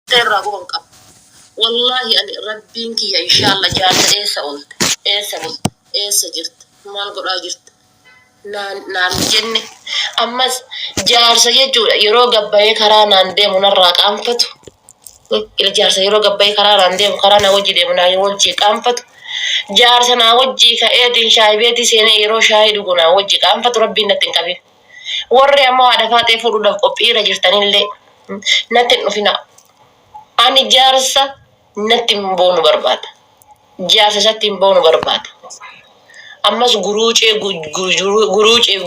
ترى قوم قب والله أنا ربينك يا إن شاء الله جالس إيه سألت إيه سألت إيه سجرت ما القرآن جرت نان جنة أما جالس يجوا يروق بيه كران عندي من الراك أنفتو إلى جالس يروق بيه كران عندي كران وجدي من أي وجه أنفتو جالس أنا وجهي كأيدي شايبتي سنة يرو شاهد وجنا وجهي أنفتو ربي نتنكبي warri ammoo haadha faatee fuudhuudhaaf qophiirra jirtanillee natti hin dhufina. Ani jaarsa natti hin boonu barbaada. Jaarsa isatti hin boonu barbaada. Ammas guruucee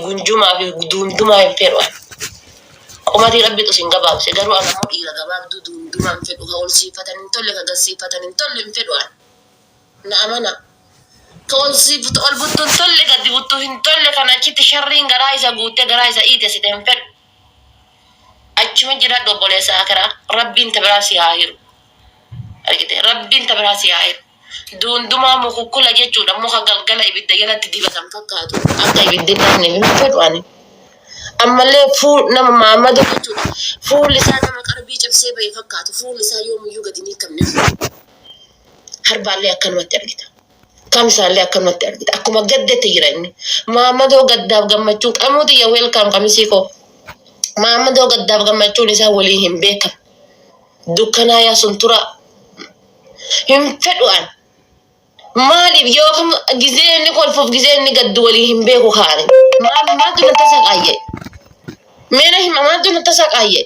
gunjumaa fi duundumaa hin fedhu. Qumatii rabbitu sin gabaabse garuu ana immoo dhiira gabaabduu duundumaa hin fedhu. Ka ol siifatan hin tolle ka gasiifatan hin tolle hin fedhu. Na amana. Tolsi ol butun tolle gadi buttu hin tolle kana achitti sharriin garaa isa guutte garaa isa iite site hin fedhu. Achuma jira dobboleessa akara rabbiin tabiraa si haa hiru. Argite rabbiin tabiraa si haa hiru. Duundumaa mukukkula jechuudha muka galgala ibidda jalatti dibatan fakkaatu akka ibiddi namni hin fedhu ani. Ammallee nama Maammadoo jechuudha fuulli isaa nama qarbii cabsee bahee fakkaatu fuulli isaa yoomiyyuu gadi ni qabne. Harbaallee akkanumatti argita. Kamsaallee akkanumatti argita. Akkuma gaddeetti jira inni. Maammadoo gaddaaf gammachuu qamuuti yaa weelkaam qamisii koo. Maammadoo gaddaaf gammachuun isaa waliin hin beekamu. Dukkanaa yaa sun tura hin fedhu'an. Maaliif yookaan gizee inni kolfuuf gizee inni gaddu waliin hin beeku kaane. Maaltu na tasa qaayye. Meena hima maaltu na tasa qaayye.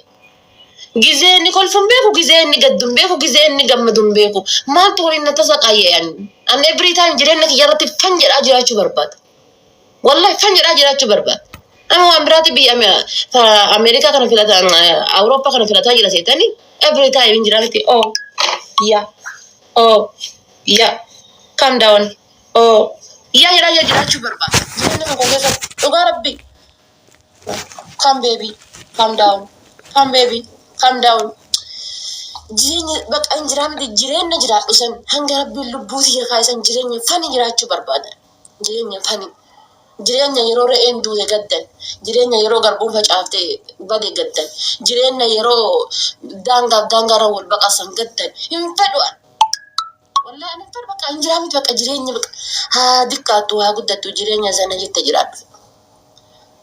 Gizee inni kolfuun beeku gizee inni gadduun beeku gizee inni gammaduun beeku. Maaltu waliin na tasa qaayye ani. Ani every time jireenya kiyyarratti fan jedhaa jiraachuu barbaada. Wallahi fan jedhaa jiraachuu barbaada. Ama waan biraati biyya Ameerikaa kana filataan Awurooppaa kana filataa jira seetanii every time hin jiraatti calm down jiraachuu barbaada. Jireenya kan keessatti dhugaa rabbi calm baby calm down jireenya bakka hin jiraamti jireenya jiraadhu san hanga rabbiin lubbuuti hirkaa isan jireenya fani jiraachuu barbaada. Jireenya yeroo re'een duute gaddan, jireenya yeroo garbuun facaaftee bade gaddan, jireenya yeroo daangaarra wal baqasan gaddan hin fedhu'an. Wallahi ani fedhu bakka hin jiraamti bakka jireenya bakka haa diqqaattu haa guddattu jireenya sana jette jiraadhu.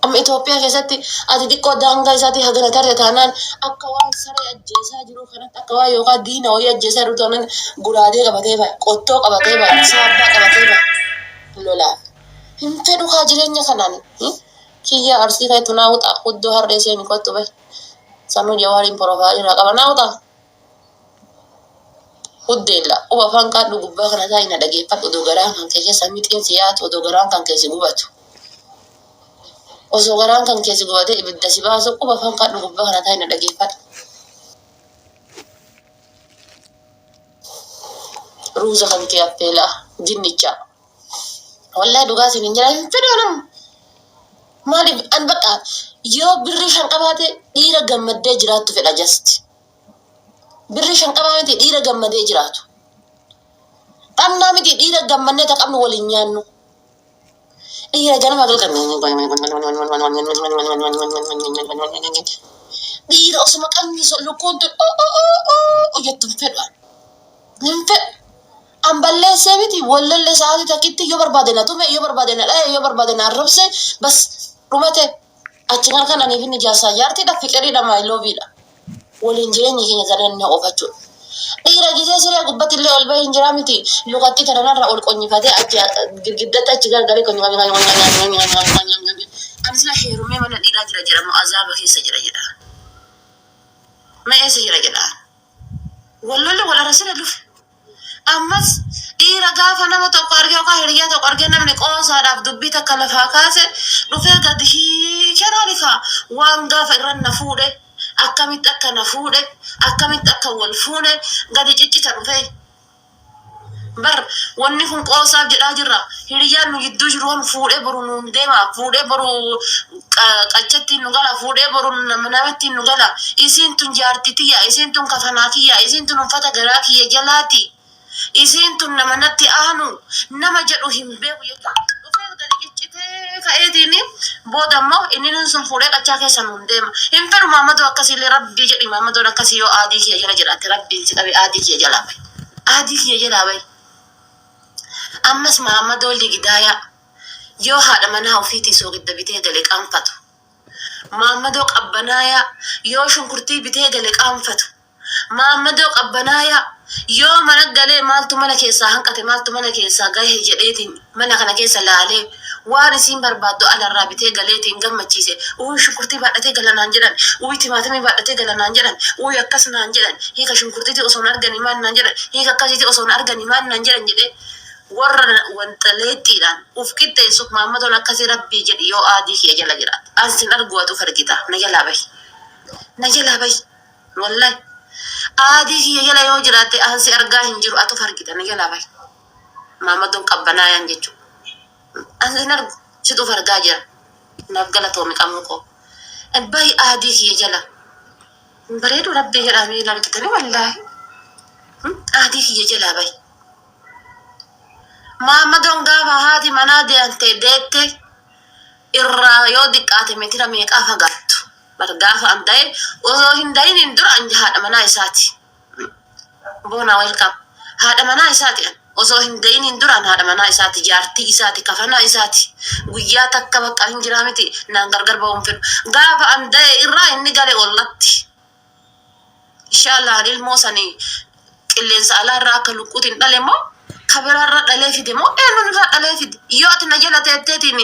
Amma Itoophiyaa keessatti ati xiqqoo daangaa isaatii hagana tarte taanaan akka waan saree ajjeesaa jiru kanatti akka waan yookaan diina wayii ajjeesaa jiru taanaan guraadee qabatee ba'a, qottoo qabatee ba'a, saabbaa qabatee ba'a lolaa. Hin fedhu haa jireenya kanaan kiyya arsii kan itti naawuxa huddoo harree seeni kottu bahe sanuu jawaariin porofaayiraa qaba naawuxa. Huddeella uba afaan qaadhu gubbaa kana taa'ina na dhageeffadhu odoo garaan kan keessa mixiin siyaatu odoo garaan kan keessi gubatu. Osoo garaan kan keessi gubatee ibidda si baasu uba afaan qaadhu gubbaa kana taa'ina dhageeffadhu. Ruuza kan kee affeelaa dinnichaa. Wallahi dhugaa isin hin jiran hin fedhu nama. Maaliif an bakka yoo birrii shan qabaate dhiira gammadee jiraattu fedha just. Birrii shan qabaate dhiira gammadee jiraatu. Dhamnaa miti dhiira gammannee taqabnu waliin nyaannu. Dhiira ganama galkan. Dhiira osuma qabni lukkuun tun jettu hin fedhu. Hin fedhu. Amballee seebiti wallallee sa'aatii takkitti yoo barbaade na tume yoo barbaade na dhaye yoo barbaade na arrabse bas dhumate achi kan aniif inni jaarsaa jaartiidha fiqiriidha maayiloobiidha. Waliin jireenya keenya garanne ofachuudha. Dhiira gisee siree gubbatti illee ol bahee hin jiraa miti lukatti kanarra ol qonyifatee achi girgiddatti achi gargalee ani sila heerumee mana dhiiraa jira jedhamu azaaba keessa jira jedha. Ma eessa jira jedha. Wallolle wal arasira dhufe. Ammas dhiira gaafa nama tokko argee yookaan hiriyaa tokko argee namni qoosaadhaaf dubbii takka lafaa kaase dhufee gadi hiikanaa dhifaa waan gaafa irra na fuudhe akkamitti akka na fuudhe akkamitti akka wal fuudhe gadi ciccita dhufee. Bar wanni kun qoosaaf jedhaa jirra hiriyaan nu gidduu jiru waan fuudhee boru nuun deema fuudhee boru qachatti nu gala fuudhee boru namatti nu gala isiin tun jaartitiyya isiin tun kafanaatiyya isiin tun uffata garaa kiyya jalaati. Isiin tun nama natti aanu nama jedhu hin beeku jechuudha. Dhufee gadi ciccita ka'eetini booda immoo inni sun fuudhee qachaa keessan hundeema hin fedhu Maammadoo akkasiillee rabbii jedhi Maammadoon akkasii yoo aadii kiyya jala jiraate rabbiin si qabe aadii kiyya jalaa bahi aadii kiyya jalaa bahi ammas Maammadoo Ligidaayaa yoo haadha manaa ofiitii soogidda bitee gale qaanfatu Maammadoo Qabbanaayaa yoo shunkurtii bitee gale qaanfatu Maammadoo Qabbanaayaa yoo mana galee maaltu mana keessaa hanqate maaltu mana keessaa gahe jedheetiin mana kana keessa laalee waan isiin barbaaddu alarraa bitee galeetiin gammachiise uy shunkurtii baadhatee galanaan jedhan uy timaatimii baadhatee galanaan jedhan uy akkas naan jedhan hiika shunkurtiiti osoo hin arganii maan naan jedhan hiika akkasiiti osoo hin arganii maan naan jedhan jedhee warra wantaleettiidhaan uf qixxeessuuf Maammadoon akkasii rabbii jedhi yoo aadii kiyya jala jiraate asin argu atu fargita na jalaa bahi wallahi aadii kiyya jala yoo jiraate ansi argaa hin jiru atu fargita na jalaa bahi Maammadoon Qabbanaayaan jechuudha. Ansi nargu situ fargaa jira naaf galatoomi qabnu koo bahi aadii kiyya jala bareedu rabbii jedhamee largitanii wallaahi aadii kiyya jalaa bahi Maammadoon gaafa haati manaa deemtee deette irraa yoo diqqaate meetira meeqaa fagaattu bar gaafa an da'e osoo hin da'inin dura an haadha manaa isaati boona welcome haadha manaa isaati an osoo hin da'inin dura an haadha manaa isaati jaartii isaati kafanaa isaati guyyaa takka bakka hin jiraa miti naan gargar ba'uun fedhu gaafa an da'e irraa inni gale ollatti inshallah ilmoo sanii qilleensa alaarraa akka lukkuutiin dhale moo kabirarra dhalee fide moo eenyurra dhalee fide yoo ati na jala teetteetiin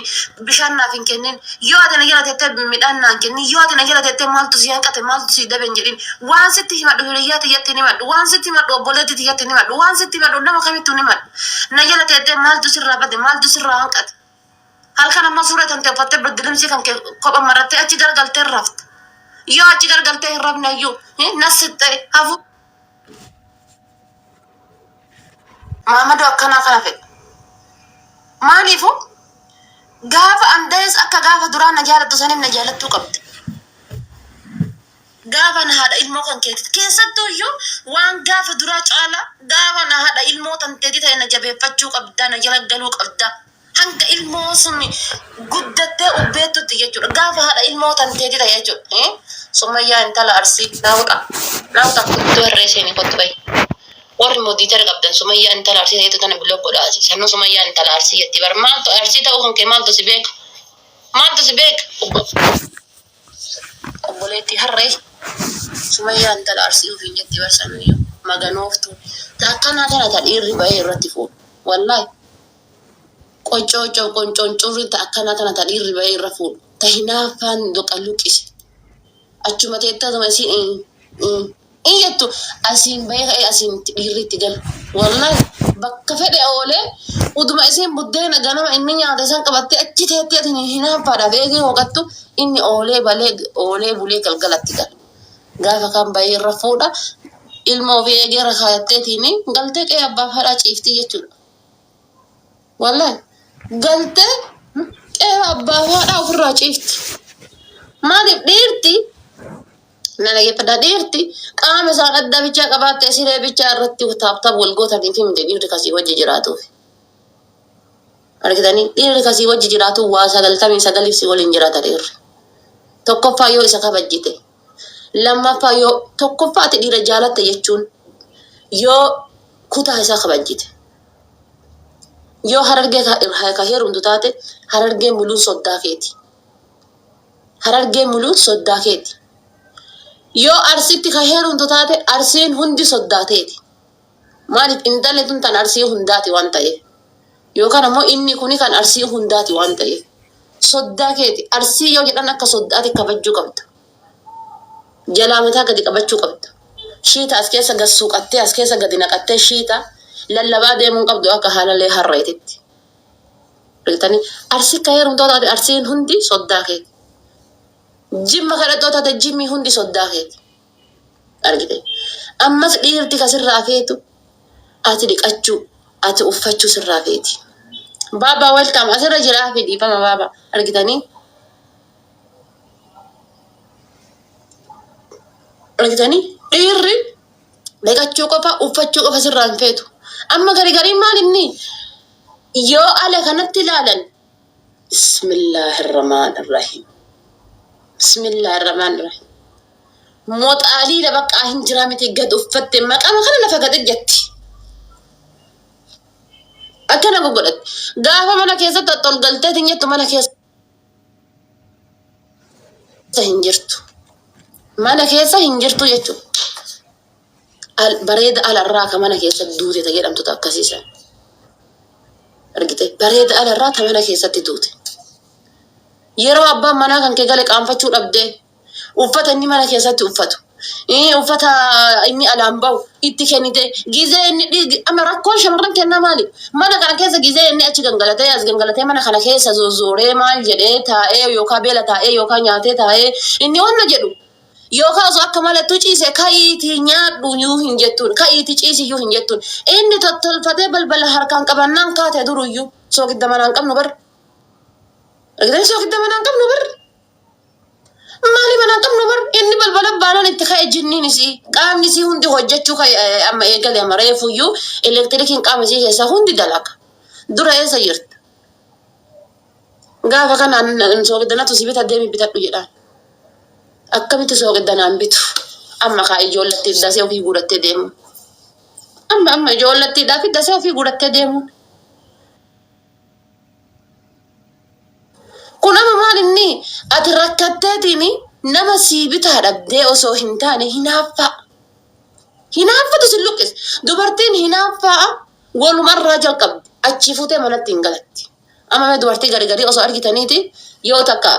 bishaan naaf hin kennin yoo ati na jala teettee midhaan naan kennin yoo ati na jala teettee maaltu si hanqate maaltu si daben jedhin waan sitti himadhu hiriyyaa tiyyatti ni madhu waan sitti himadhu obboleetti tiyyatti ni madhu waan sitti himadhu nama kamittuu ni madhu na jala teettee maaltu sirraa bade maaltu sirraa hanqate halkan amma suuraa tan teeffattee birdilimsii kan kopha marattee achi gargaltee rafte yoo achi gargaltee hin rafne iyyuu nasixxee hafu Maammadoo akkanaa kana fedhe maaliifu gaafa an da'es akka gaafa duraa na jaalattu saniin na jaalattuu qabdi gaafa na haadha ilmoo kan keetit keessattuu iyyuu waan gaafa duraa caala gaafa na haadha ilmoo tan teetii ta'e na jabeeffachuu qabda na jala galuu qabda hanga ilmoo sun guddattee ubbeettutti jechuudha gaafa haadha ilmoo tan teetii ta'e jechuudha Sumayyaa intala Arsii naawuta kuttuu herreeseenii kottu bayi warri moodiitar qabdan Sumayyaa intala Arsii ta'etu tana biloo godhaasi sannu Sumayyaa intala Arsii jetti bar maaltu Arsii ta'uu kan kee maaltu si beeka obboleetti harree Sumayyaa intala Arsii ofiin jetti bar sanuyyuu maganooftu akkanaa tana ta dhiirri ba'ee irratti fuudhu wallaahi qoncurri ta akkanaa tana ta dhiirri ba'ee irra fuudhu ta hinaafaan doqa luqise achuma teettatuma isiin iyyattu asiin bahee asiin dhiirriitti galu wallahi bakka fedhe oolee uduma isiin buddeena ganama inni nyaate san qabattee achi teettee atiin hinaaffaadhaaf eegee hooqattu inni oolee bulee galgalatti galu gaafa kan bahee irra fuudha ilma ofii eegee irra kaayatteetiin galtee qe'ee abbaaf haadhaa ciiftii jechuudha wallahi galtee qe'ee abbaaf haadhaa ofirraa ciifti maaliif dhiirti nana geeffadhaa dhiirti qaama isaan adda bichaa qabaattee siree bichaa irratti taaptaap wal gootanii fi miti dhiirri kasii wajji jiraatuuf argitanii dhiirri kasii wajji jiraatu waa 99 si waliin jiraata dhiirri tokkoffaa yoo isa kabajjite lammaffaa yoo tokkoffaati dhiira jaalatte jechuun yoo kutaa isaa kabajjite yoo harargee ka heerumtu taate harargee muluu soddaa keeti yoo arsitti ka heerumtu taate arsiin hundi soddaateeti maaliif intalli tun tan arsii hundaati waan ta'eef yookaan ammoo inni kuni kan arsii hundaati waan ta'eef soddaa keeti arsii yoo jedhan akka soddaati kabajjuu qabda jalaa mataa gadi qabachuu qabda shiita as keessa gassuuqattee as keessa gadi naqattee shiita lallabaa deemuun qabdu akka haalalee harreetitti arsii ka heerumtu taate arsiin hundi soddaa keeti jimma kadhatoo taate jimmi hundi soddaa keeti argite ammas dhiirti kasirraa feetu ati dhiqachuu ati uffachuu sirraa feeti baabaa welcome asirra jiraa fi dhiifama baabaa argitanii dhiirri dhiqachuu qofa uffachuu qofa sirraa hin feetu amma garii maal inni yoo ala kanatti ilaalan بسم الله الرحمن الرحيم. بسم الله الرحمن الرحيم. موت علي لبقى هنجرامتي قد أفت ما كانوا خلنا فقد جتي أكنا بقولت قاهو منا كيسة تطول قلتة تنيت منا كيسة هنجرتو منا كيسة هنجرتو يجو البريد على الراك منا كيسة دوتي تجيل أم تتأكسيسا رجيتي بريد على الراك منا كيسة دوتي يرو أبا منا كان كجالك أم فتشور أبدي وفتا إني منا كيسة توفتو إيه وفتا إني ألامباو إتكنيته جيزة إني أما ركول شمرن كنا مالي منا كان كيسة جيزة إني أشي جنجلتي أز جنجلتي منا خلا كيسة زوري مال جدي تاء يوكا بيلا تاء يوكا نياتي تاء إني وانا جدو يوكا زاك ماله تجيسة كايتي نيات دنيو هنجتون كايتي تجيسة يو هنجتون إني تطل فتى بل هركان كبرنان كاته درو يو سوق الدمانان كم نبر أقدر سوق الدمانان كم نبر مالي mana kamnu bar inni balbala banan itti ka'e jinniin si qaamni si hundi hojjechuu amma eegale amaree fuyyuu elektirikiin qaama si keessa hundi dalaga dura eessa jirta gaafa kanaan soogiddanatu si bita deemi bitadhu jedhaan akkamitti soogiddanaan bitu amma kaa ijoollattii dasee ofii guurattee deemu amma ijoollattiidhaaf dasee ofii guurattee deemu kun amma maal inni ati rakkatteetini nama sii bitaa dhabdee osoo hin taane hinaaffatu sin luqqis dubartiin hinaaffaa walumarraa jalqabdi achi futee manatti hin galatti amma mee dubartii gari osoo argitaniiti yoo takka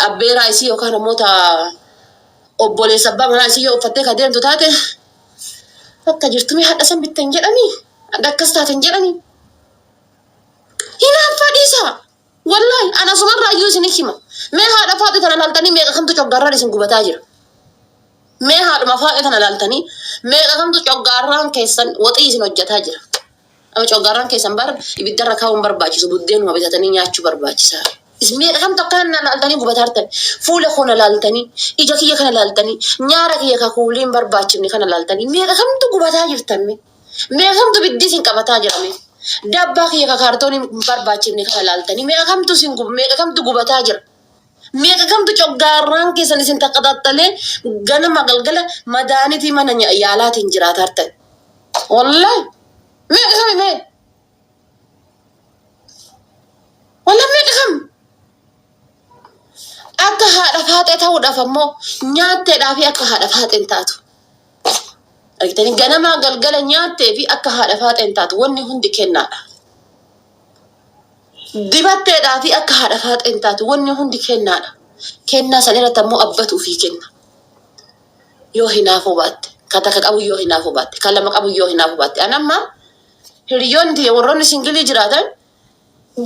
abbeeraa isii yookaan ammoo obboleessa abbaa manaa isii yoo uffattee ka deemtu taate akka jirtumee hadha san bitta hin jedhanii hadha akkas taate hin jedhanii hinaaffaa dhiisaa wallahi ana sumarraa iyyuu isin hima mee haadha faadhi kana laaltanii meeqa kamtu coggaarraan isin gubataa jira mee haadhuma faadhi kana laaltanii meeqa kamtu coggaarraan keessan waxii isin hojjetaa jira ama coggaarraan keessan bar ibiddarra kaa'uun barbaachisu buddeenuma bitatanii nyaachuu barbaachisaa meeqa kamtu akkana laaltanii gubataa jirtan fuula kana laaltanii ija kiyya kana laaltanii nyaara kiyya ka kuuliin barbaachifne kana laaltanii meeqa kamtu gubataa jirtan meeqa kamtu biddi isin qabataa jirame dabbaa kiyya ka kaartoonii barbaachifne kana laaltanii meeqa kamtu gubataa jira meeqa kamtu coggaarraan keessan isin taqqaxaxxalee ganama galgala madaanitii mana yaalaatiin jiraataa jirtan wallahi meeqa kami mee wallahi meeqa kam akka haadha faaxee ta'uudhaaf ammoo nyaatteedhaa fi akka haadha faaxeen taatu argitanii ganama galgala nyaattee fi akka haadha faaxeen taatu wanni hundi kennaadha dibatteedhaa fi akka haadha faaxeen taatu wanni hundi kennaadha kennaa san irratti ammoo abbatu ofii kenna yoo hinaafuu baatte kan takka qabu yoo hinaafuu baatte kan lama qabu yoo hinaafuu baatte anamma hiriyoonni warroonni singilii jiraatan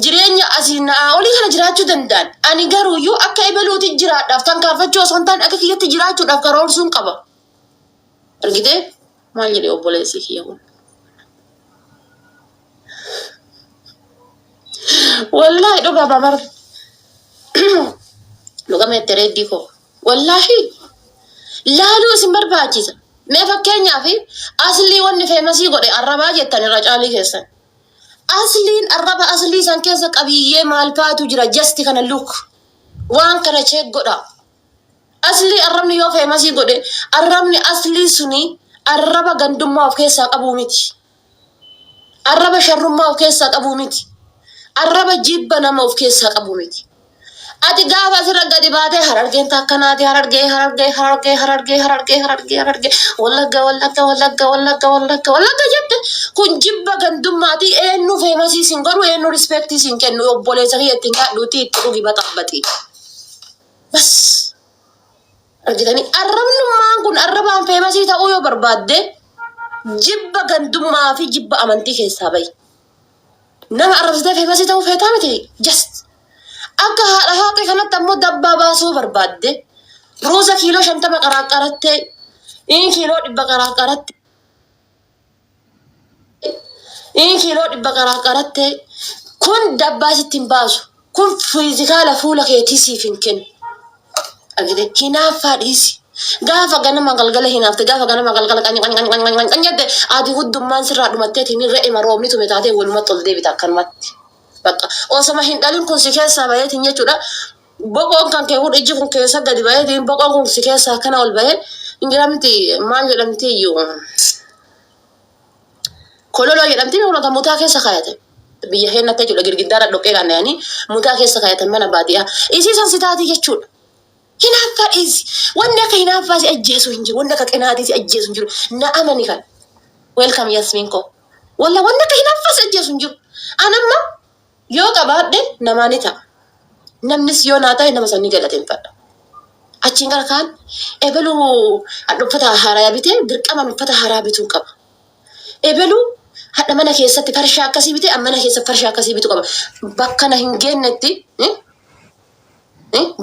jireenya asii naa olii kana jiraachuu danda'an ani garuuyyuu akka ebaluuti jiraadhaaf kan kaafachuu osoo hin taane akka kiyyatti jiraachuudhaaf karoorsuun qaba argitee maal jedhee obboleessi kiyya kun wallahi dhugaa bamar dhugaa meettee reeddii koo wallahi laaluu isin barbaachisa mee fakkeenyaaf aslii wanni feemasii godhe arrabaa jettan irra caalii keessan asliin arraba aslii san keessa qabiyyee maal faatu jira jasti kana luk waan kana cheek godha aslii arrabni yoo feemasii godhe arrabni aslii suni arraba gandummaa of keessaa qabuu miti arraba sharrummaa of keessaa qabuu miti arraba jibba nama of keessaa qabuu miti ati gaafa asirra gadi baatee harargeen takkanaati harargee wallagga jette kun jibba gandummaati eenyu feemasii sin godhu eenyu rispeektii sin kennu obboleessa kiyya ittiin kaadhuuti itti dhugi baxabbati bas argitanii arrabnummaan kun arrabaan feemasii ta'uu yoo barbaadde jibba gandummaa fi jibba amantii keessaa bahi nama arrabsitee feemasii ta'uu feetaa miti just akka haadha haaqee kanatti ammoo dabbaa baasuu barbaadde ruuza kiiloo 50 qaraaqaratte kiiloo 100 qaraaqaratte kun dabbaa sittiin baasu kun fiizikaala fuula keetii siif hin kennu argite hinaaffaa dhiisi gaafa ganama galgala hinaafte gaafa ganama galgala qanyadde ati huddummaan sirraa dhumatteetiin re'ee maroomni tume taatee walumatti ol deebita akkanumatti Bakka osoma hin dhalin kun si keessaa bayeetiin jechuudha. Boqoon kan kee iji kun keessa gadi bayeetiin boqoon kun si keessaa kana ol bahee hin jedhamti maal jedhamti iyyuu kololoo jedhamti kan mutaa keessa kaayate. Biyya heennatti jechuudha girgiddaadha dhoqqee qaannayanii mutaa keessa kaayatan mana baadiyyaa. Isiisan si taati jechuudha. Hinaaffaa dhiisi. Wanni akka hinaaffaa si ajjeesu hin jiru. Wanni akka qinaatii si ajjeesu hin jiru. Na amani kan. Welcome Yasmin ko. Walla wanni akka hinaaffaa si ajjeesu hin jiru. Anamma yoo qabaadhe namaa ni ta'a. Namnis yoo naa ta'e nama sanni galateeffadha. Achiin gara kaan ebaluu uffata haaraa bitee dirqama uffata haaraa bituu qaba. Ebaluu hadha mana keessatti farshaa akkasii bitee mana keessatti farshaa akkasii bituu qaba. Bakka na hin geennetti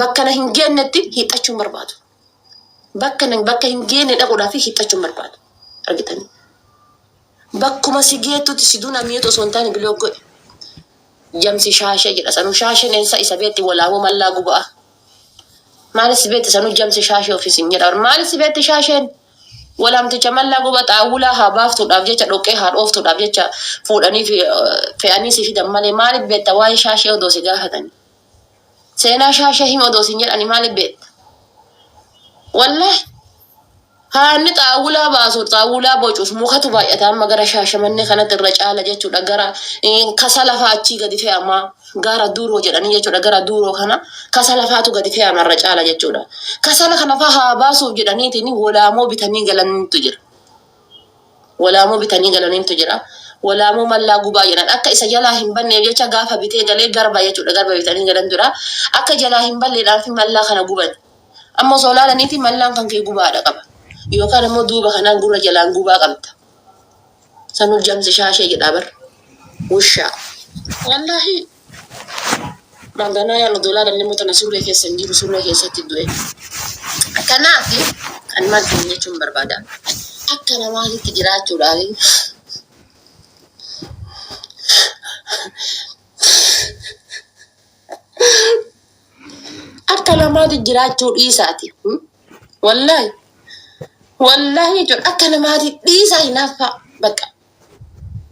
bakka na hin geennetti hiixachuun barbaadu. Bakka hin geenne dhaquudhaaf hiixachuun barbaadu. Argitanii. Bakkuma si geettutti si duuna mi'eetu osoo hin taane biloo godhe. Jamsi shaashee jedha sanuu shaasheen isa beetti walaawoo mallaa guba'a. Maalis si beetti sanuu jamsi shaashee ofiisin jedha. Maalis si beetti shaasheen walaamticha mallaa guba xaawulaa haa baaftuudhaaf jecha dhoqqee haa dhooftuudhaaf jecha fuudhanii fe'anii si fidan malee maaliif beetta waa'ee shaashee odoo si gaafatanii. Seenaa shaashee hima odoo si jedhani maaliif beetta. Wallahi haanni xaawulaa baasu xaawulaa bocuuf mukatu baay'ata amma gara Shaashamannee kanatti irra caala jechuudha gara kasa lafaa achii gadi fe'ama gara duuroo jedhanii jechuudha gara duuroo kana kasa lafaatu gadi fe'ama irra caala jechuudha. Kasala kana faa haa baasuuf jedhaniitiin walaamoo bitanii galaniitu jira. Walaamoo bitanii galaniitu jira. Walaamoo mallaa gubaa jedhan akka isa jalaa hin banneef jecha gaafa bitee galee garba jechuudha garba bitanii galan dura akka jalaa hin balleedhaaf mallaa kana guban. Amma osoo laalaniiti mallaan kan kee gubaadha qaba. Yookaan immoo duuba kanaan gurra jalaan gubaa qabda. Sanuu jamsi shaashee jedhaa bar. Wushaa. Wallaahi. Maanganaa yaanu doolaa dhalli mootana suuree keessa hin jiru suuree keessatti du'e. Kanaaf kan maal jechuun barbaada. Akka namaatitti jiraachuudhaaf. Akka namaatitti jiraachuu dhiisaati. Wallaahi. Wallahi jechuudha akka namaatitti dhiisaa hinaaffaa bakka.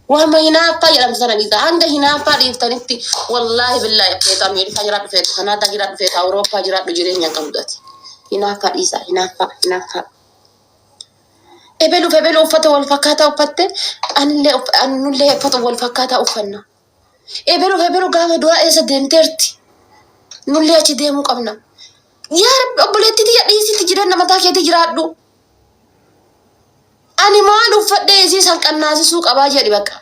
Waama hinaaffaa jedhamtu sana dhiisaa. Hanga hinaaffaa dhiiftanitti wallahi billaahi feetu Ameerikaa jiraadhu feetu Kanaadaa jiraadhu feetu Awurooppaa jiraadhu jireenya qabdati. Hinaaffaa dhiisaa hinaaffaa. Ebelu uffata wal fakkaataa uffatte anillee uffata wal fakkaataa uffanna. Ebelu gaafa du'aa eessa deemteerti. Nullee achi deemuu qabna. Yaa Rabbi obboleettii dhiisitti jireenya mataa keetii jiraadhu. Ani maal uffadhee isii san qannaasisuu qabaa jedhi bakka.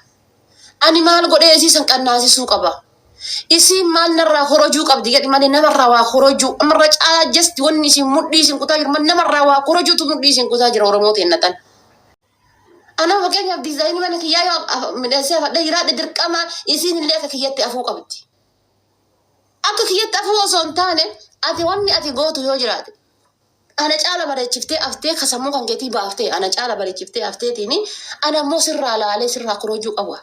Ani maal godhee isii san qannaasisuu qaba. Isii maal narraa korojuu qabdi jedhi malee namarraa waa korojuu. Amarra caalaa jasti wanni isin mudhii isin kutaa jiru namarraa waa korojuutu mudhii isin kutaa jira Oromoo teennatan. Ana fakkeenyaaf diizaayinii mana kiyyaa yoo midhaasee fadhee jiraadhe dirqama isiin illee akka kiyyatti afuu qabdi. Akka kiyyatti afuu osoo hin taane ati wanni ati gootu yoo jiraate. Ana caala bareechiftee aftee kasammuu kan keetii baaftee ana caala bareechiftee afteetiin ana immoo sirraa laalee sirraa korojuu qabu.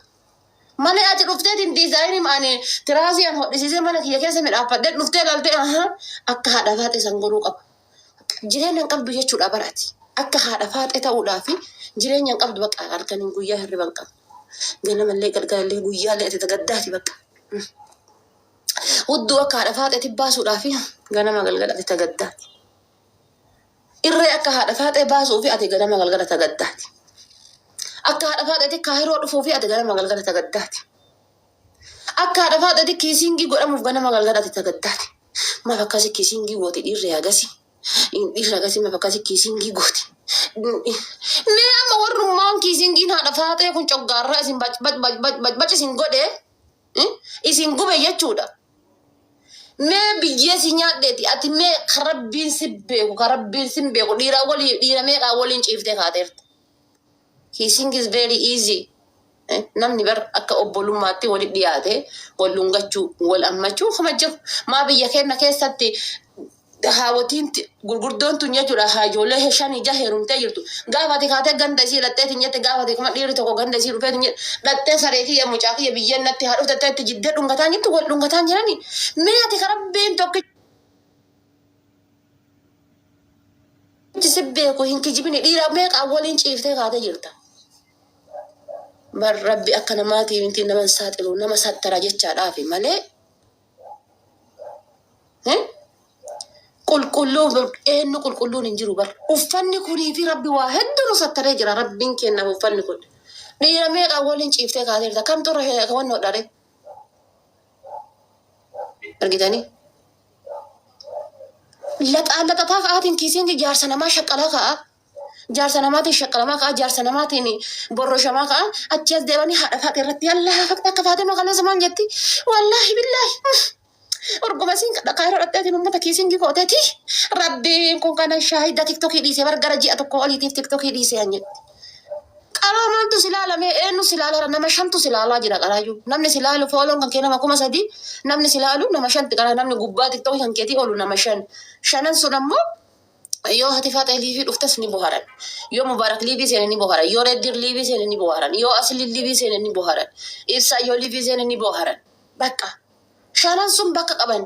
Malee ati dhufteetiin diizaayinii maanii tiraasii an hodhisiisee mana kiyya keessa midhaafadhee dhuftee laaltee akka haadha faaxee san godhuu qaba. Jireenya hin qabdu jechuudha barati. Akka haadha faaxee ta'uudhaaf jireenya hin qabdu bakka halkaniin guyyaa hirriban qabu. Ganamallee galgalallee guyyaallee ati tagaddaati bakka. Hudduu akka haadha faaxeetti baasuudhaaf ganama galgala ati tagaddaati. Irree akka haadha faaxee baasuu fi ati ganama galgala tagaddaati. Akka haadha faaxeetti kaahiroo dhufuu fi ati ganama galgala tagaddaati. Akka haadha faaxeetti kiisingii godhamuuf ganama galgala ati tagaddaati. Maaf akkasii kiisingii gooti dhiirri agasi. Dhiirri agasi maaf akkasii kiisingii gooti. Mee amma warrummaan kiisingiin haadha faaxee kun coggaarraa isin bac isin godhee isin gube jechuudha. Mee biyyee si nyaadheeti ati mee karabbiin si beeku dhiira meeqaa waliin ciiftee kaateerta. Kissing is very easy. Namni bar akka obbolummaatti walitti dhiyaate wal lungachuu wal ammachuu kama jiru. Maa biyya keenya keessatti haawwatiin gurguddoon tun jechuudha haajoolee shanii jaha heerumtee jirtu. Gaafa ati kaatee ganda isii lattee tinyette gaafa ati kuma dhiirri tokko ganda isii dhufee tinyette lattee saree kiyya mucaa kiyya biyyeen natti haa dhufte itti jiddee dhungataan jirtu wal dhungataan jirani. Mee ati karabbiin tokko si beeku hin kijibini dhiira meeqaa waliin ciiftee kaatee jirta. bar rabbi akka namaati inti nama saaxilu nama sattara jechaadhaafi malee qulqulluu eenyu qulqulluun hin jiru bar uffanni kunii fi rabbi waa hedduu nu sattaree jira rabbiin kennaaf uffanni kun dhiira meeqa waliin ciiftee kaateerta kamtu irra kawannoo dhare argitanii laxaalaxataa ka'aatiin kiisiin jaarsa namaa shaqqalaa ka'a jaarsa namaatiin shaqqalamaa ka'a jaarsa namaatiin borroshamaa ka'a achi as deebanii haadha faate irratti yallaa fakta akka faate maqalee samaan jetti wallaahi billaahi orgomasin dhaqaa yeroo dhaqxeetiin uummata kiisiin gikooteeti rabbiin kun kana shaahida tiktokii dhiisee bargara ji'a tokko oliitiif tiktokii dhiisee an jedhe qaraa maaltu silaalame eenyu silaala nama shantu silaalaa jira qaraayyuu namni silaalu fooloon kan kee nama 3,000 namni silaalu nama shanti qaraa namni gubbaa tiktokii kan keetii oolu nama shanan sun ammoo yoo hati faaxee liivii dhuftes ni bohaaran yoo mubaarak liivii seene ni bohaaran yoo reddir liivii seene ni bohaaran yoo asli liivii seene ni bohaaran ibsaa yoo liivii seene ni bohaaran bakka shanan sun bakka qaban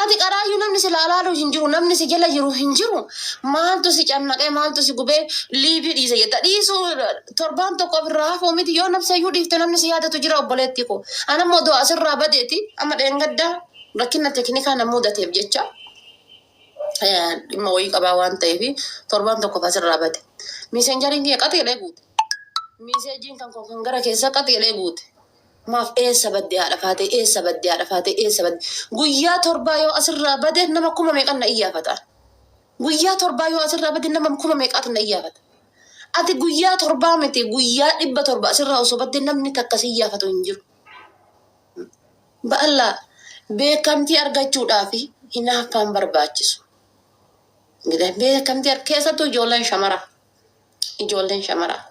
ati qaraayyuu namni si laalaalu hin jiru namni si jala jiru hin jiru maaltu si cannaqee maaltu si gubee liivii dhiise jetta dhiisuu torbaan tokko ofirraa hafuu miti yoo nabsayyuu dhiifte namni si yaadatu jira obboleetti ko anammoo du'a asirraa badeeti amma dheengaddaa rakkina teknikaa na mudateef jecha dhimma wayii qabaa waan ta'eef torbaan tokko asirraa bade miiseenjariin kiyya qaxeelee guute miiseejiin kan gara keessa qaxeelee guute maaf eessa baddee haadha faate eessa baddee haadha faate eessa baddee guyyaa torbaa yoo asirraa bade nama 1,000 meeqan na iyyaafata guyyaa torbaa yoo asirraa bade nama 1,000 meeqatu na iyyaafata ati guyyaa torbaa miti guyyaa 700 asirraa osoo badde namni takka si iyyaafatu hin jiru ba'allaa beekamtii argachuudhaaf hinaaffaan barbaachisu beekamtii keessattuu ijoolleen shamaraa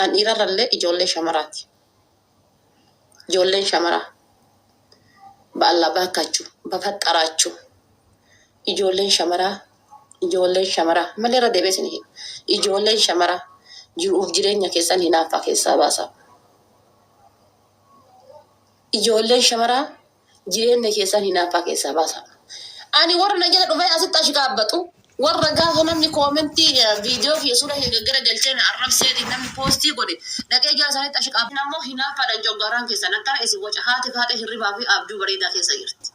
an dhiirarrallee ijoollee shamaraati ijoolleen shamaraa ba'allaa baakachuu bafaxxaraachuu ijoolleen shamaraa malee irra deebee isin hima ijoolleen shamaraa jiruuf jireenya keessan hinaaffaa keessaa baasa ijoolleen shamaraa jireenya keessan hinaaffaa keessaa baasa ani warra na jala dhufee asitti ashikaabbatu warra gaafa namni koomentii viidiyoo fi suura gara galcheen arrabseeti namni poostii godhe dhaqee ijaa isaaniitti ashikaabatu ammoo hinaaffaadhaan joggaaraan keessan akkana isin waca haati faate hirribaa fi abjuu bareedaa keessa jirti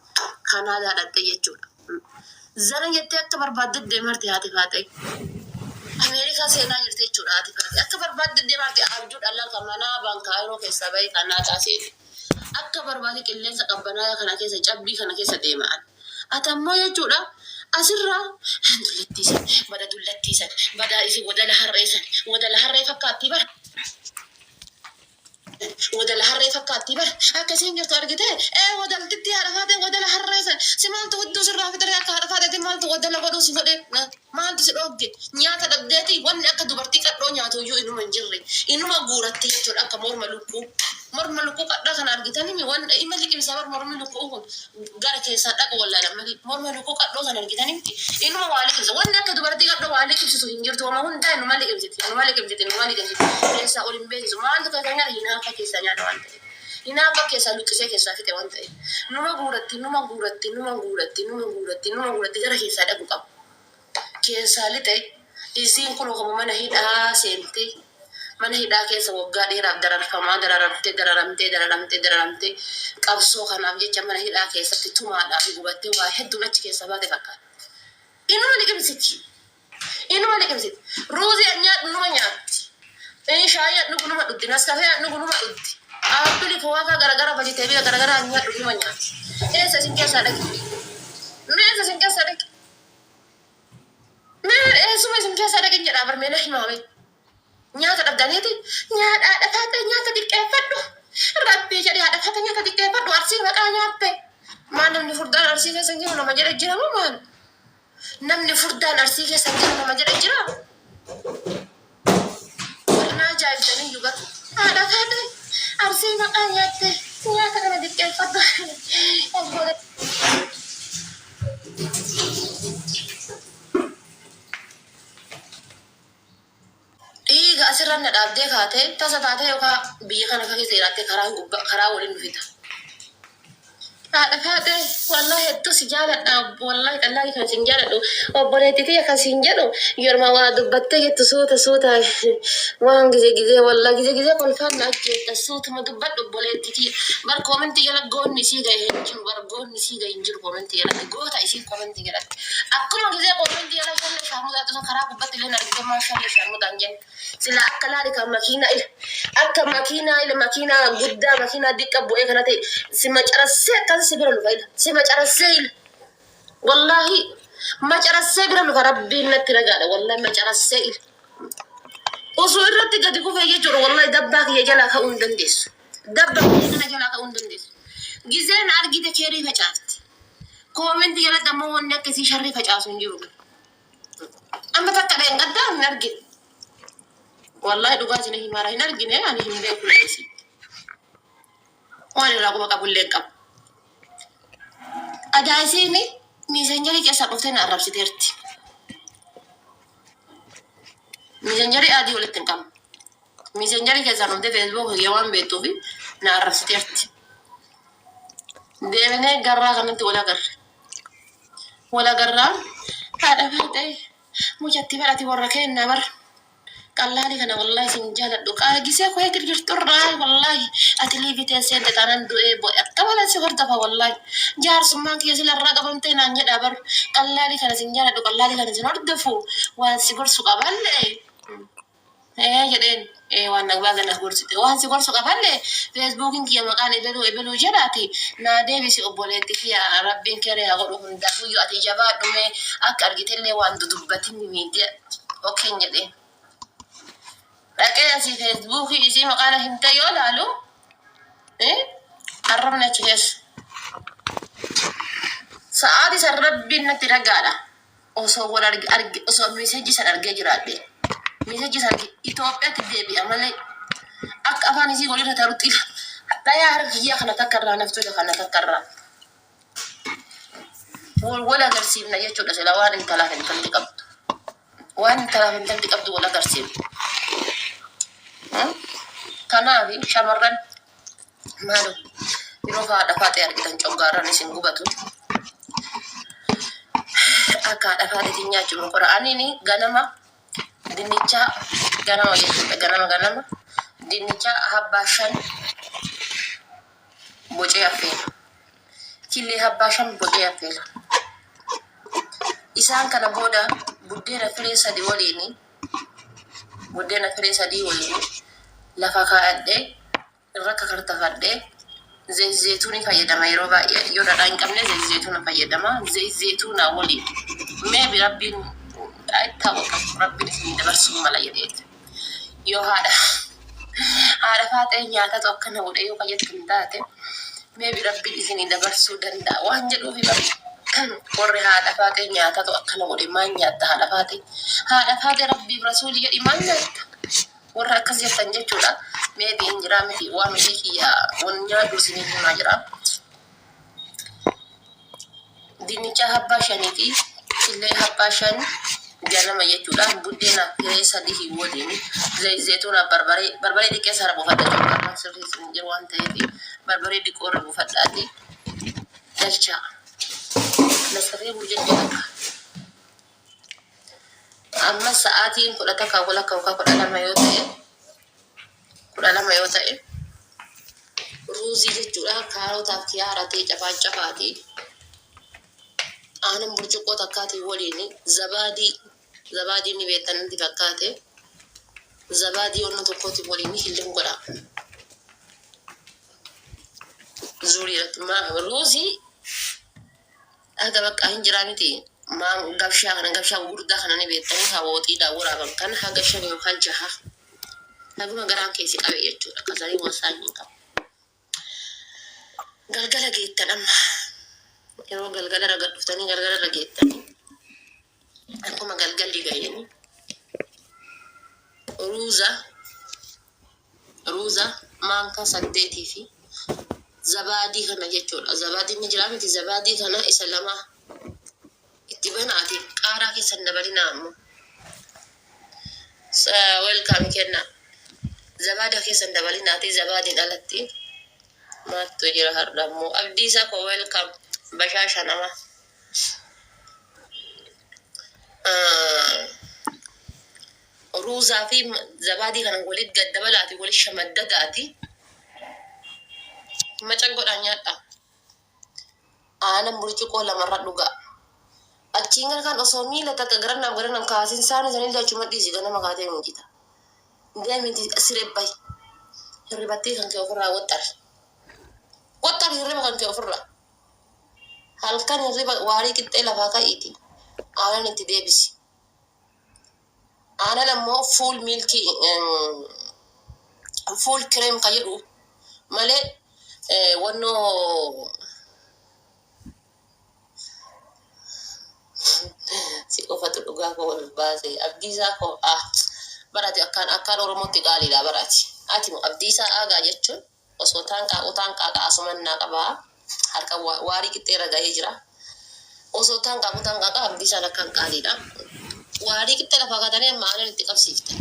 kanaadaa dhaqxee jechuudha zara jettee akka barbaadde deemarte haati faate Ameerikaa seenaa jirti jechuudha haati faate akka barbaadde deemarte abjuu dhalaa kan manaa baankaayiroo keessaa bahee kanaa caaseeti akka barbaade qilleensa qabbanaa kana keessa cabbii kana keessa deemaan atammoo jechuudha asirraa dullattiisan badaa isi wadala harree fakkaatti bara wadala harree fakkaatti bara akkasiin jirtu argite wadaltitti haadha faate wadala harree san si maaltu hudduu sirraa fidare akka haadha faatetti maaltu wadala godhuu si godhe maaltu si dhoogge nyaata dhabdeeti wanni akka dubartii qadhoo nyaatu iyyuu inuma hin jirre inuma guuratti jechuudha akka morma lukkuu qadhaa kana argitanii waan ima liqimsaa bar mormi lukkuu kun gara keessaa dhaqu wallaala malee morma lukkuu qadhoo kana argitanii inuma waa liqimsa wanni akka dubartii qadhoo waa liqimsisu hin jirtu amma hundaa inuma liqimsiti keessaa ol hin beeksisu maaltu kan nyaata hinaafa keessaa nyaata waan ta'eef hinaafa keessaa luqqisee keessaa fixe waan ta'eef numa guuratti gara keessaa dhaqu qabu keessaa lixe isiin kun akkuma mana hidhaa seentee mana hidhaa keessa waggaa dheeraaf dararfamaa dararamtee qabsoo kanaaf jecha mana hidhaa keessatti tumaadhaaf gubattee waa hedduun achi keessa baate fakkaata. Inuma liqimsiti. Ruuzii nyaadhu numa nyaatti. Shaayii nyaadhu numa dhugdi. Naskafee nyaadhu numa dhugdi. Aappilii fowwaakaa garagara vajiteebiila garagaraa nyaadhu numa nyaatti. Eessa isin keessaa dhaqi? Eessuma isin keessaa dhaqi jedhaa barmeela himaame. Nyaata dhabdaniiti nyaata dhaqaate nyaata xiqqeeffadhu rabbii jedhee haadha faate nyaata xiqqeeffadhu arsii maqaa nyaatte maal namni furdaan arsii keessa jiru nama jedhe jira moo maal namni furdaan arsii keessa jiru nama jedhe jira warnaa ajaa'ibsanii jubatu haadha faate arsii maqaa nyaatte nyaata kana xiqqeeffadhu asirra na dhaabdee kaatee tasa taatee yookaan biyya kana keessa jiraatee karaa waliin dhufita. هذا والله الدو سجالة والله كلا كان سجالة وبنيتي كان سجالة يوم ما دبته تصوت وان جزء والله جزء كل فان أكيد تصوت ما دبت بنيتي بار كومنتي يلا جون نسيجا ينجر بار جون نسيجا ينجر كومنتي يلا جو تايسين كومنتي يلا أكون جزء كومنتي يلا شل شامو ده تسون خراب بات لنا رجع ما شل شامو دانجن سلا أكلا لك ماكينة أكا ماكينة جدا ماكينة ديك أبو إيه كانت سمع أرسل كان سبير الفايدة سمع أرسل والله ما أرسل بير الفربي نترجع والله ما أرسل وصور رتي قد يكون في يجور والله دباك يجلا كون دندس دباك يجلا كون دندس جزين أرجع تكيري فجأت كومنت يلا دمو ونك كسي شري فجأت ونجرو أما تكلم قدام نرجع والله دوغاز نهي مارا نرجع نه أنا هم بيكون كسي وانا لاقو بقى بقول لك أدايسيني ميزانجري كيسا قفتين عرب ستيرتي ميزانجري آدي ولا تنكم ميزانجري كيسا نمدي فيسبوك يوان بيتو في نعرب ستيرتي ديمني قرا غنمت ولا قرا هذا فاتي مجتي بلاتي وركين نمر قال لي أنا والله سنجال الدك جيسي أخويا كرجر ترى والله أتلي في تنسين تتعنن دو إيه بو أكتولا سكر دفا والله جار سمان كي يسيل الرقم أنتين عن جد أبر قال لي أنا سنجال الدك قال لي أنا سنور دفو وسكر سكابل إيه جدين إيه وانا بعد أنا سكر ستة وان سكر سكابل فيسبوك إنك يا مكان إبلو جراتي نادي بيسي أبولتي فيها ربين كره أقولهم دفو يو أتجابات نمي أكر جتلي وان دبتني ميديا أوكي جدين لكن في فيسبوك يجي مقالة هنتا يولالو إيه قربنا تشيس سعادي سربي نترجالا أوسو ولا أرج أوسو ميساجي سرجع جرادي ميساجي سرجع إثيوبيا تدبي أمالي أك أفاني سي قولي تروتيل لا يعرف هي خنا تكرر نفسه خنا تكرر ولا قرسينا يجوا لسلوان إن ثلاثة تنتقب وان ثلاثة تنتقب ولا قرسين كنافي شمرن مالو يروفا دفاتي أرجعن جوغاران سينغوباتو أكا دفاتي تنيا جمو قرآني ني غنما دينيچا غنما يسوع غنما دينيچا هباشان بوجي أفين كيلي هباشان بوجي أفين إسان كان بودا بدينا فريسا دي وليني بدينا فريسا دي وليني لفاكا أدي الركا كرتفادي زي زيتوني فايدما يروبا يودا دان قمنا زي زيتون فايدما زي زيتون ولي ما بربي ايتاوك ربي سين دبرسو ملا يديت يو هذا فاتي نياتا توكنا ودا يو فايت كنداتي ما بربي سين دبرسو دندا وانجلو في بابي وري هذا فاتي نياتا توكنا ودا ما نياتا هذا فاتي ربي برسولي يدي ما نياتا warra akkas jettan jechuudha meebi hin jira miti waan miti kiyya wanya dursini himaa jira dinnicha habbaa shaniiti illee habbaa shan ganama jechuudha buddeena firee sadii waliin zayituuna barbaree dhiqee sara buufadha jechuudha sirriis hin jiru waan ta'eef barbaree dhiqoo irra buufadhaati dalcha nasaree burjejjaa amma sa'aatiin kudha takka wala kawka kudha lama yoo ta'e ruuzii jechuudha kaarotaaf kiyaaratee cafaati aanan burcuqqoo takkaatii waliin zabaadii ni beektananti fakkaate zabaadii onna tokkooti waliin hilleen godha zuuriirratti ruuzii aga bakka hin jiraa miti maan gabshaa gurguddaa kana ni beektanii hawooxiidhaan waraaban kan haga 5 yookaan 6 naguma garaan keessi qabe jechuudha kasanii wasaa hin qabu galgala geettan amma yeroo galgala raga dhuftanii galgala raga geettanii akkuma galgalli ga'eeni ruuza maanka 8 fi zabaadii kana jechuudha zabaadiin ni jira miti zabaadii kana isa lama itti banaati qaaraa keessan dabalinaa ammoo welcome kenna zabada keessan dabalinaati zabaadiin alatti ما تجرى هردمو أبدي ساكو ويلكم بشاشة نما روزا في زبادي كان ولد قد بلاتي ولد شمدداتي ما تقول أنياتا أنا مريتكو لما ردوغا أتشينغ كان أصومي لتكغرنا غرنا كاسين سان زنيل دا cuma di sigana makate mun kita dia minti asire bay ribati kan ke ofra wotar hirriba kan ke ofra halkan hirriba wari kitte la baka iti ana ninti debisi ana lammo full milky full cream kayidu male wonno si ofatu duga ko base abdisa ko barati akan oromoti gali la barati ati mo abdisa aga jechun oso tanka asuman na qaba harka wari kitera gaye jira oso tanka ka abdisa na kan gali da wari kitera fagadane maana nti qabsifte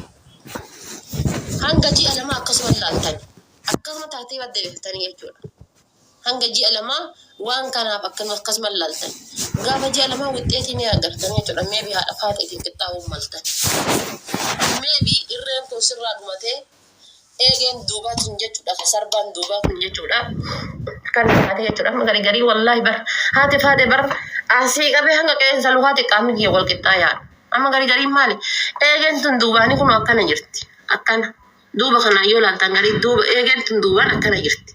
hanga ji alama akasman lantan akasma taati wadde beftani jechuudha hanga ji alama waan kana akasman lantan gaafa ji alama wixeeti ni agartani jechuudha maybe haadha faatiitiin qixxaa'uu maltan maybe irreen kun sirraa dhumatee eegeen duubaatiin jechuudha sarbaan duubaatiin jechuudha kan taate jechuudha magari garii wallahi bar haati faate bar asii qabee hanga qeensa luhaati qaamni kiyya wal qixxaa yaadha amma garii maali eegeen tun duubaanii kun akkana jirti akkana duuba kana yoo laaltan garii duuba eegeen tun duubaan akkana jirti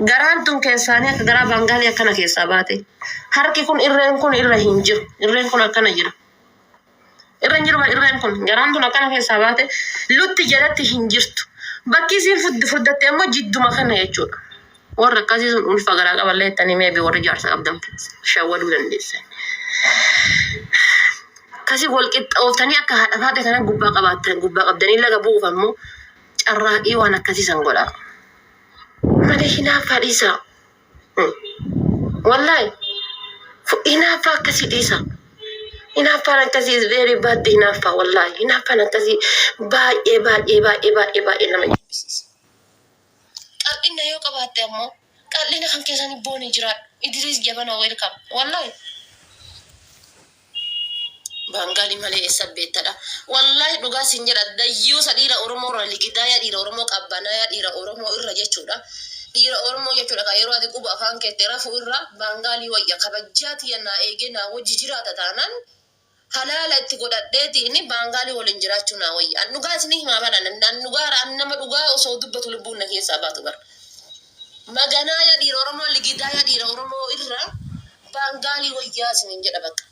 garaan tun keessaanii akka garaa baangaalii akkana keessaa baate harki kun irreen kun irra hin jiru irreen kun akkana jira irreen kun garaan tun akkana keessaa baate lutti jalatti hin jirtu bakki isiin fuddatte ammoo jidduma kana jechuudha warra akkasii sun ulfa garaa qaballee jettanii meebii warri jaarsa qabdan shawwaduu dandeessan kasi wal qixxooftanii akka haadha faate kana gubbaa qabdanii laga bu'uuf ammoo carraaqii waan akkasii san godhaa malee hinaaffaa dhiisa wallahi hinaaffaa akkasii dhiisa hinaaffaan akkasii very bad hinaaffaa wallahi hinaaffaan akkasii baay'ee nama jibbisiisa qal'ina yoo qabaatte ammoo qal'ina kan keessanii boonii jiraadhu idris jabana welcome wallahi bangali male esabbetadha wallahi dhugaa sin jedha dayyuu sadira oromoo ra ligidaya dira oromoo qabbanaya dira oromoo irra jechuudha dira oromoo jechuudha ka yeroo ati quba afaan keetti rafu irra bangali wayya kabajjaati yana eegena wajji jiraata taanan halala itti godhadheeti inni bangali waliin jiraachuu na wayya an dhugaa isin hima badan an dhugaa ra nama dhugaa osoo dubbatu lubbuun na keessaa baatu bar maganaya dira oromoo ligidaya dira oromoo irra bangali wayya isin jedha bakka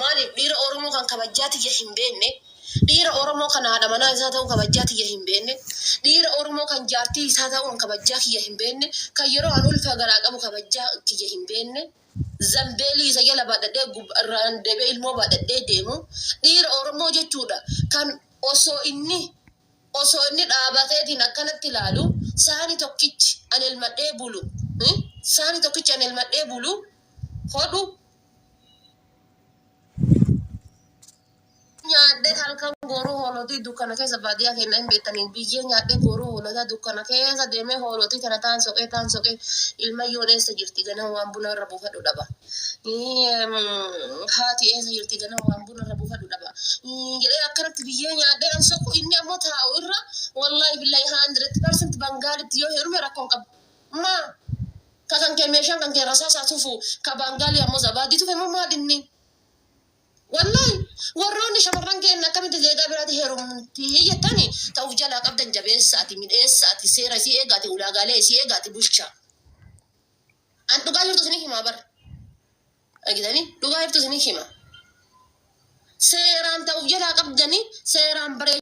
maaliif dhiira oromoo kan kabajjaati ya hin beenne dhiira oromoo kan haadha manaa isaa ta'uu kabajjaati ya hin beenne dhiira oromoo kan jaartii isaa ta'uu kabajjaa kiyya hin beenne kan yeroo an ulfa garaa qabu kabajjaa kiyya hin beenne zambeelii isa jala baadhadhee irraan deebee ilmoo baadhadhee deemu dhiira oromoo jechuudha kan osoo inni dhaabateetiin akkanatti ilaalu saani tokkichi an elmadhee bulu hodhu nyaadde halkan goroo hooloti dukkana keessa baadiyyaa kenna hin beektaniin biyyee nyaadde goroo hoolota dukkana keessa deemee hooloti kana taan soqee ilmayyoon eessa jirti ganama waan buna irra buufadhu dhaba haati eessa jirti ganama waan buna irra buufadhu dhaba jedhee akkanatti biyyee nyaadde an soqu inni ammoo taa'u irra wallahi billahi 100% bangaalitti yoo heerume rakkoon qabu kakan kee meeshaan kan kee rasaasaa tufu ka bangaali ammoo zabaadii tufe immoo maadinni wallahi warroonni shamarran keenya akkamitti zeegaa biraati heerumti jettani ta'uuf jalaa qabdan jabeessaati midheessaati seera isii eegaati ulaagaalee isii eegaati bulchaa an dhugaa jirtu isinii himaa bar agitanii dhugaa jirtu isinii hima seeraan ta'uuf jalaa qabdanii seeraan baree